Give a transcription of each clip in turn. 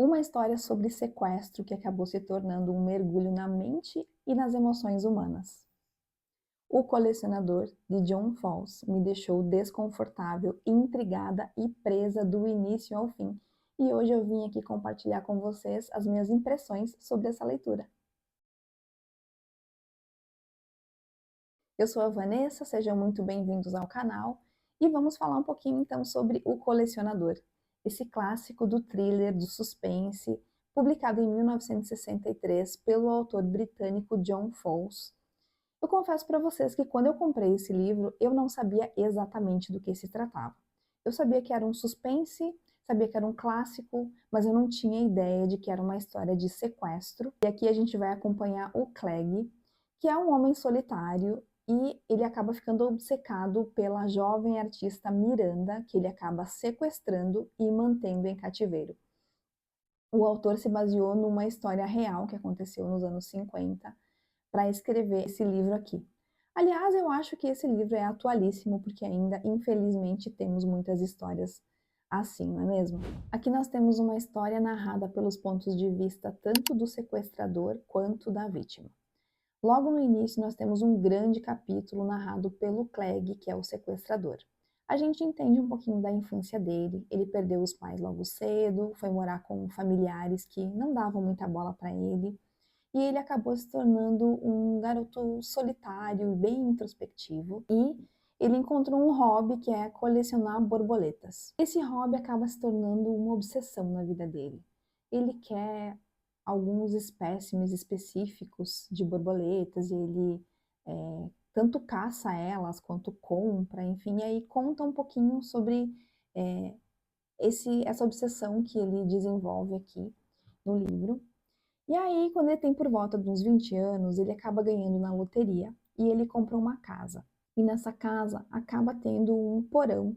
Uma história sobre sequestro que acabou se tornando um mergulho na mente e nas emoções humanas. O Colecionador, de John Fawkes, me deixou desconfortável, intrigada e presa do início ao fim. E hoje eu vim aqui compartilhar com vocês as minhas impressões sobre essa leitura. Eu sou a Vanessa, sejam muito bem-vindos ao canal e vamos falar um pouquinho então sobre O Colecionador, esse clássico do thriller, do suspense, publicado em 1963 pelo autor britânico John Fawkes. Eu confesso para vocês que quando eu comprei esse livro, eu não sabia exatamente do que se tratava. Eu sabia que era um suspense, sabia que era um clássico, mas eu não tinha ideia de que era uma história de sequestro. E aqui a gente vai acompanhar o Clegg, que é um homem solitário e ele acaba ficando obcecado pela jovem artista Miranda, que ele acaba sequestrando e mantendo em cativeiro. O autor se baseou numa história real que aconteceu nos anos 50 para escrever esse livro aqui. Aliás, eu acho que esse livro é atualíssimo, porque ainda, infelizmente, temos muitas histórias assim, não é mesmo? Aqui nós temos uma história narrada pelos pontos de vista tanto do sequestrador quanto da vítima. Logo no início, nós temos um grande capítulo narrado pelo Clegg, que é o sequestrador. A gente entende um pouquinho da infância dele, ele perdeu os pais logo cedo, foi morar com familiares que não davam muita bola para ele, e ele acabou se tornando um garoto solitário e bem introspectivo, e ele encontrou um hobby que é colecionar borboletas. Esse hobby acaba se tornando uma obsessão na vida dele. Ele quer alguns espécimes específicos de borboletas e ele tanto caça elas quanto compra, enfim, e aí conta um pouquinho sobre é, essa obsessão que ele desenvolve aqui no livro. E aí, quando ele tem por volta de uns 20 anos, ele acaba ganhando na loteria e ele compra uma casa. E nessa casa acaba tendo um porão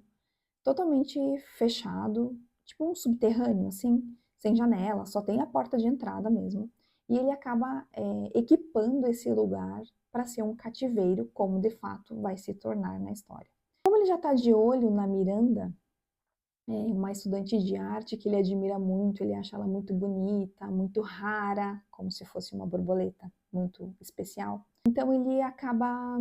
totalmente fechado, tipo um subterrâneo, assim, sem janela, só tem a porta de entrada mesmo. E ele acaba equipando esse lugar para ser um cativeiro, como de fato vai se tornar na história. Como ele já está de olho na Miranda, uma estudante de arte que ele admira muito, ele acha ela muito bonita, muito rara, como se fosse uma borboleta muito especial. Então ele acaba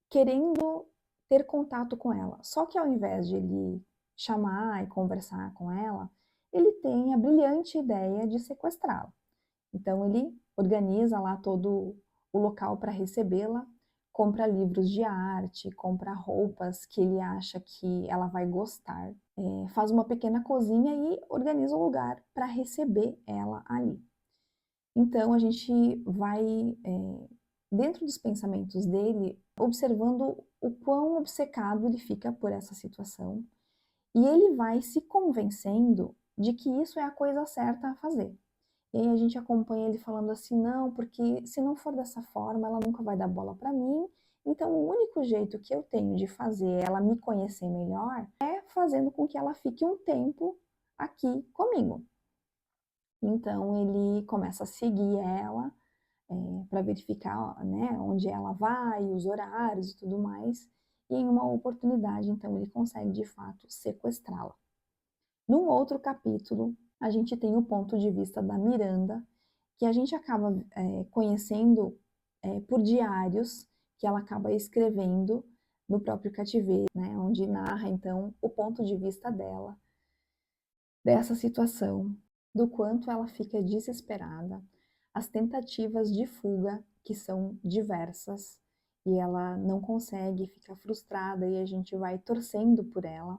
querendo ter contato com ela. Só que ao invés de ele chamar e conversar com ela, ele tem a brilhante ideia de sequestrá-la. Então ele organiza lá todo o local para recebê-la, compra livros de arte, compra roupas que ele acha que ela vai gostar, faz uma pequena cozinha e organiza o lugar para receber ela ali. Então a gente vai, dentro dos pensamentos dele, observando o quão obcecado ele fica por essa situação, e ele vai se convencendo de que isso é a coisa certa a fazer. E aí a gente acompanha ele falando assim, não, porque se não for dessa forma, ela nunca vai dar bola para mim, então o único jeito que eu tenho de fazer ela me conhecer melhor é fazendo com que ela fique um tempo aqui comigo. Então ele começa a seguir ela para verificar, né, onde ela vai, os horários e tudo mais, e em uma oportunidade, então ele consegue de fato sequestrá-la. Num outro capítulo, a gente tem o ponto de vista da Miranda, que a gente acaba conhecendo por diários que ela acaba escrevendo no próprio cativeiro, né, onde narra então o ponto de vista dela, dessa situação, do quanto ela fica desesperada, as tentativas de fuga, que são diversas, e ela não consegue, fica frustrada e a gente vai torcendo por ela.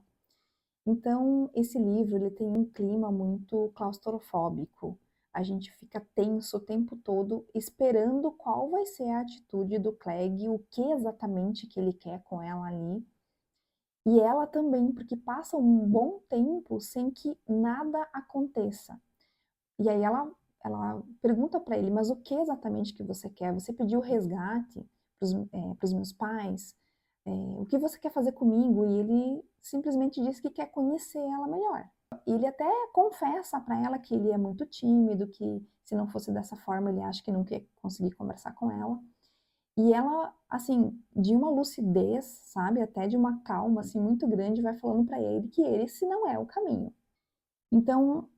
Então, esse livro ele tem um clima muito claustrofóbico. A gente fica tenso o tempo todo, esperando qual vai ser a atitude do Clegg, o que exatamente que ele quer com ela ali. E ela também, porque passa um bom tempo sem que nada aconteça. E aí ela pergunta para ele, mas o que exatamente que você quer? Você pediu resgate para os meus pais? O que você quer fazer comigo? E ele simplesmente diz que quer conhecer ela melhor. E ele até confessa para ela que ele é muito tímido, que se não fosse dessa forma ele acha que nunca ia conseguir conversar com ela. E ela, assim, de uma lucidez, sabe, até de uma calma assim muito grande, vai falando para ele que esse não é o caminho. Então,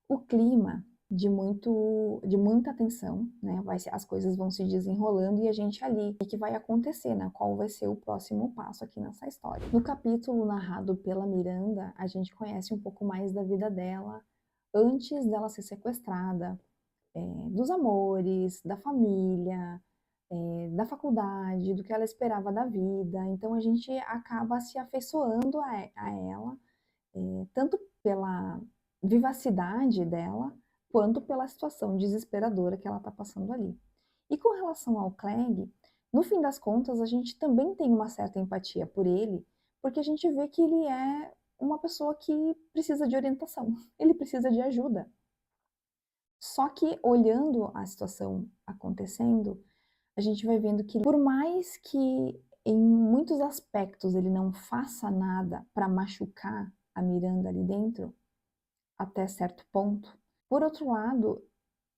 o clima de muita tensão, né, as coisas vão se desenrolando e a gente ali, o que vai acontecer, né, qual vai ser o próximo passo aqui nessa história. No capítulo narrado pela Miranda, a gente conhece um pouco mais da vida dela antes dela ser sequestrada, dos amores, da família, da faculdade, do que ela esperava da vida. Então a gente acaba se afeiçoando a ela, tanto pela vivacidade dela, quanto pela situação desesperadora que ela está passando ali. E com relação ao Clegg, no fim das contas, a gente também tem uma certa empatia por ele, porque a gente vê que ele é uma pessoa que precisa de orientação, ele precisa de ajuda. Só que olhando a situação acontecendo, a gente vai vendo que, por mais que em muitos aspectos ele não faça nada para machucar a Miranda ali dentro, até certo ponto, por outro lado,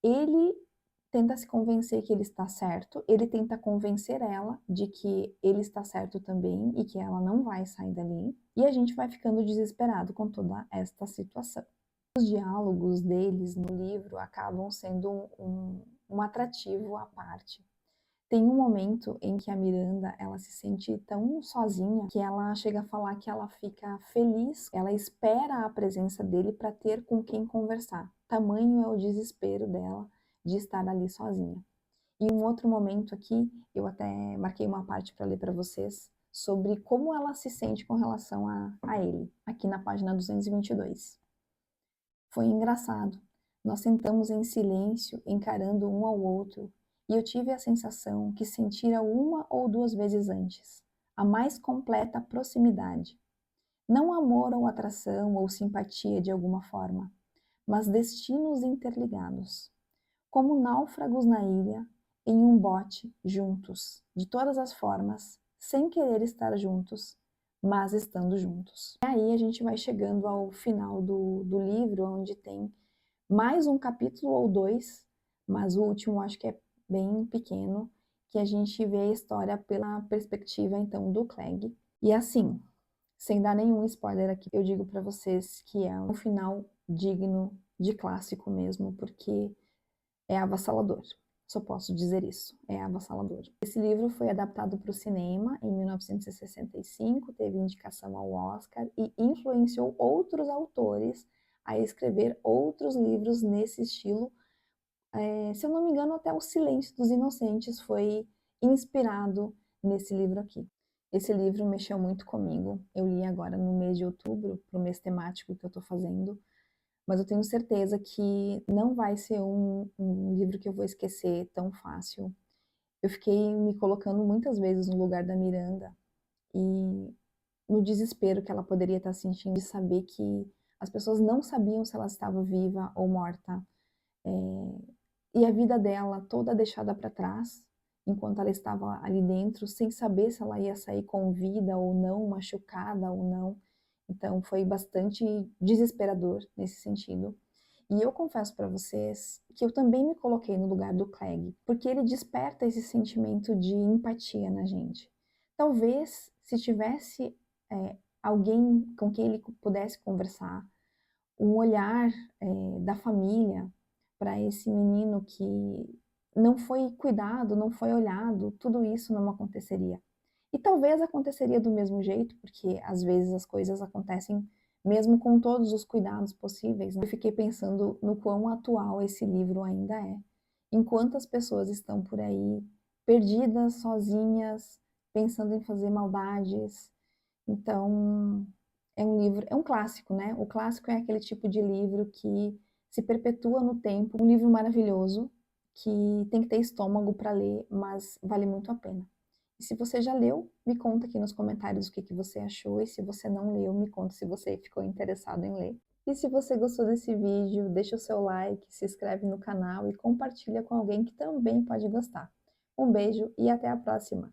ele tenta se convencer que ele está certo, ele tenta convencer ela de que ele está certo também e que ela não vai sair dali, e a gente vai ficando desesperado com toda esta situação. Os diálogos deles no livro acabam sendo um atrativo à parte. Tem um momento em que a Miranda, ela se sente tão sozinha que ela chega a falar que ela fica feliz, ela espera a presença dele para ter com quem conversar. Tamanho é o desespero dela de estar ali sozinha. E um outro momento aqui, eu até marquei uma parte para ler para vocês, sobre como ela se sente com relação a ele, aqui na página 222. Foi engraçado. Nós sentamos em silêncio, encarando um ao outro, e eu tive a sensação que sentira uma ou duas vezes antes, a mais completa proximidade. Não amor ou atração ou simpatia de alguma forma, mas destinos interligados. Como náufragos na ilha, em um bote, juntos, de todas as formas, sem querer estar juntos, mas estando juntos. E aí a gente vai chegando ao final do livro, onde tem mais um capítulo ou dois, mas o último acho que é bem pequeno, que a gente vê a história pela perspectiva então do Clegg. E assim, sem dar nenhum spoiler aqui, eu digo para vocês que é um final digno de clássico mesmo, porque é avassalador. Só posso dizer isso, é avassalador. Esse livro foi adaptado para o cinema em 1965, teve indicação ao Oscar e influenciou outros autores a escrever outros livros nesse estilo. Se eu não me engano, até O Silêncio dos Inocentes foi inspirado nesse livro aqui. Esse livro mexeu muito comigo. Eu li agora no mês de outubro, para o mês temático que eu estou fazendo, mas eu tenho certeza que não vai ser um livro que eu vou esquecer tão fácil. Eu fiquei me colocando muitas vezes no lugar da Miranda e no desespero que ela poderia estar sentindo de saber que as pessoas não sabiam se ela estava viva ou morta. E a vida dela toda deixada para trás, enquanto ela estava ali dentro, sem saber se ela ia sair com vida ou não, machucada ou não. Então foi bastante desesperador nesse sentido. E eu confesso para vocês que eu também me coloquei no lugar do Clegg, porque ele desperta esse sentimento de empatia na gente. Talvez se tivesse alguém com quem ele pudesse conversar, um olhar da família para esse menino que não foi cuidado, não foi olhado, tudo isso não aconteceria. E talvez aconteceria do mesmo jeito, porque às vezes as coisas acontecem mesmo com todos os cuidados possíveis. Eu fiquei pensando no quão atual esse livro ainda é. Em quantas pessoas estão por aí, perdidas, sozinhas, pensando em fazer maldades. Então, é um livro, é um clássico, né? O clássico é aquele tipo de livro que se perpetua no tempo, um livro maravilhoso, que tem que ter estômago para ler, mas vale muito a pena. E se você já leu, me conta aqui nos comentários o que você achou, e se você não leu, me conta se você ficou interessado em ler. E se você gostou desse vídeo, deixa o seu like, se inscreve no canal e compartilha com alguém que também pode gostar. Um beijo e até a próxima!